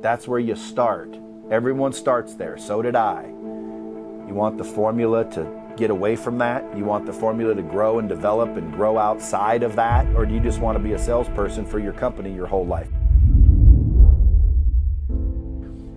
That's where you start. Everyone starts there. So did I. You want the formula to get away from that? You want the formula to grow and develop and grow outside of that? Or do you just want to be a salesperson for your company your whole life?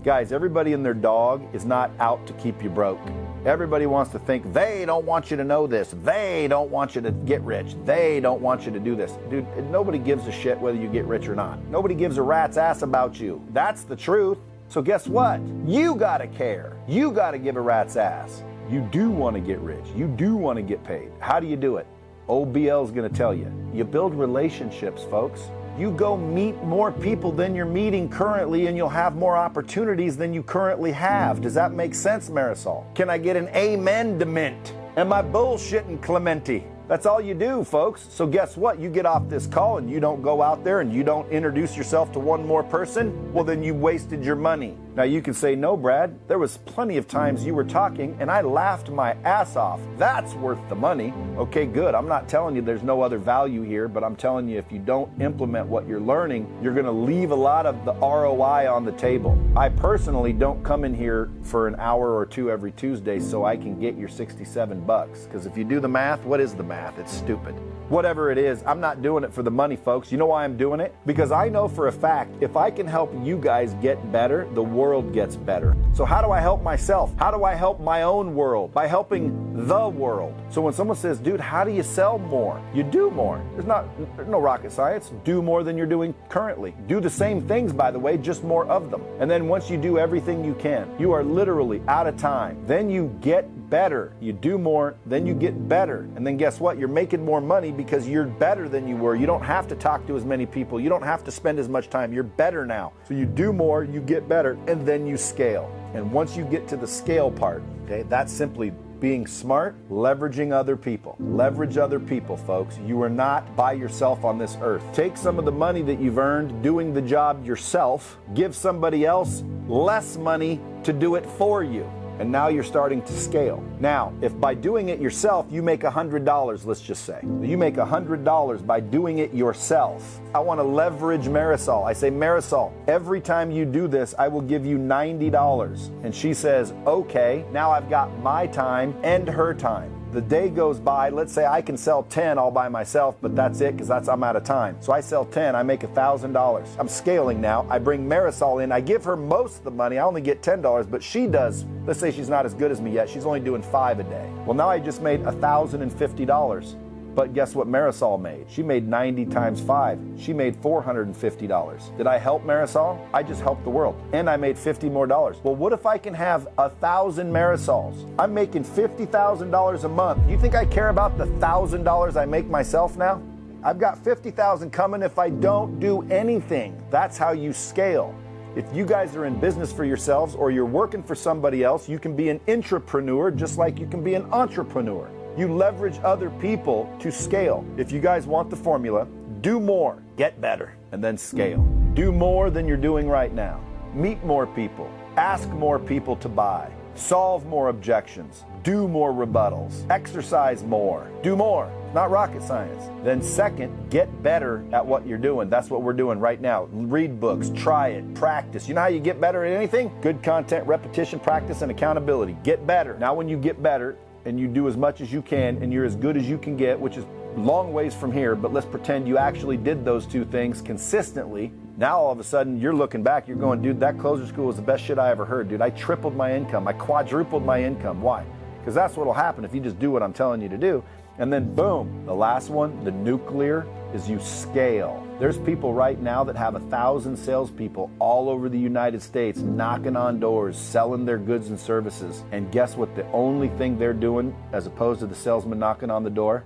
Guys, everybody and their dog is not out to keep you broke. Everybody wants to think they don't want you to know this. They don't want you to get rich. They don't want you to do this. Dude, nobody gives a shit whether you get rich or not. Nobody gives a rat's ass about you. That's the truth. So guess what? You gotta care. You gotta give a rat's ass. You do want to get rich. You do want to get paid. How do you do it? OBL is going to tell you. You build relationships, folks. You go meet more people than you're meeting currently, and you'll have more opportunities than you currently have. Does that make sense, Marisol? Can I get an amen to mint? Am I bullshitting, Clementi? That's all you do, folks. So guess what? You get off this call and you don't go out there and you don't introduce yourself to one more person, well, then you wasted your money. Now you can say, no, Brad, there was plenty of times you were talking and I laughed my ass off. That's worth the money. Okay, good. I'm not telling you there's no other value here, but I'm telling you if you don't implement what you're learning, you're going to leave a lot of the ROI on the table. I personally don't come in here for an hour or two every Tuesday so I can get your $67. Because if you do the math, what is the math? It's stupid. Whatever it is, I'm not doing it for the money, folks. You know why I'm doing it? Because I know for a fact, if I can help you guys get better, the world gets better. So how do I help myself? How do I help my own world? By helping the world. So when someone says, dude, how do you sell more? You do more. There's no rocket science. Do more than you're doing currently. Do the same things, by the way, just more of them. And then once you do everything you can, you are literally out of time. Then you get better. You do more, then you get better. And then guess what? You're making more money because you're better than you were. You don't have to talk to as many people. You don't have to spend as much time. You're better now. So you do more, you get better, and then you scale. And once you get to the scale part, okay, that's simply being smart, leveraging other people. Leverage other people, folks. You are not by yourself on this earth. Take some of the money that you've earned doing the job yourself, give somebody else less money to do it for you. And now you're starting to scale. Now, if by doing it yourself, you make $100, let's just say. You make $100 by doing it yourself. I want to leverage Marisol. I say, Marisol, every time you do this, I will give you $90. And she says, okay, now I've got my time and her time. The day goes by, let's say I can sell 10 all by myself, but that's it because I'm out of time. So I sell 10, I make $1,000. I'm scaling now. I bring Marisol in. I give her most of the money. I only get $10, but she does, let's say she's not as good as me yet. She's only doing 5 a day. Well, now I just made $1,050. But guess what Marisol made? She made 90 times 5. She made $450. Did I help Marisol? I just helped the world. And I made $50 more. Well, what if I can have 1,000 Marisols? I'm making $50,000 a month. You think I care about the $1,000 I make myself now? I've got $50,000 coming if I don't do anything. That's how you scale. If you guys are in business for yourselves or you're working for somebody else, you can be an intrapreneur just like you can be an entrepreneur. You leverage other people to scale. If you guys want the formula, do more, get better, and then scale. Do more than you're doing right now. Meet more people. Ask more people to buy. Solve more objections. Do more rebuttals. Exercise more. Do more. Not rocket science. Then second, get better at what you're doing. That's what we're doing right now. Read books, try it, practice. You know how you get better at anything? Good content, repetition, practice, and accountability. Get better. Now when you get better, and you do as much as you can, and you're as good as you can get, which is long ways from here, but let's pretend you actually did those two things consistently. Now all of a sudden you're looking back, you're going, dude, that closer school was the best shit I ever heard, dude. I tripled my income, I quadrupled my income. Why? Because that's what'll happen if you just do what I'm telling you to do. And then boom, the last one, the nuclear, is you scale. There's people right now that have 1,000 salespeople all over the United States knocking on doors, selling their goods and services. And guess what? The only thing they're doing, as opposed to the salesman knocking on the door,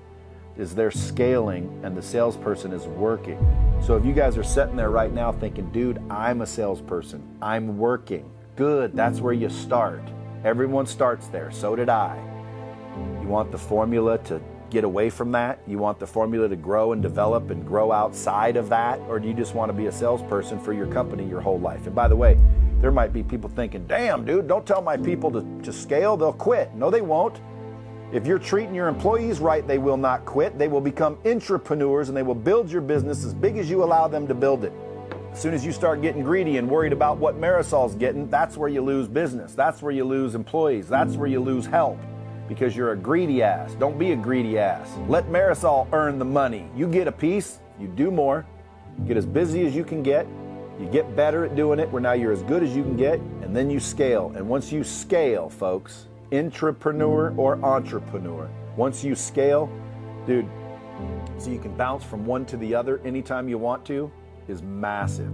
is they're scaling and the salesperson is working. So if you guys are sitting there right now thinking, dude, I'm a salesperson, I'm working. Good, that's where you start. Everyone starts there, so did I. You want the formula to get away from that? You want the formula to grow and develop and grow outside of that? Or do you just want to be a salesperson for your company your whole life? And by the way, there might be people thinking, damn, dude, don't tell my people to scale, they'll quit. No, they won't. If you're treating your employees right, they will not quit. They will become intrapreneurs and they will build your business as big as you allow them to build it. As soon as you start getting greedy and worried about what Marisol's getting, that's where you lose business. That's where you lose employees. That's where you lose help, because you're a greedy ass. Don't be a greedy ass. Let Marisol earn the money. You get a piece, you do more, get as busy as you can get, you get better at doing it where now you're as good as you can get, and then you scale. And once you scale, folks, intrapreneur or entrepreneur, once you scale, dude, so you can bounce from one to the other anytime you want to, is massive.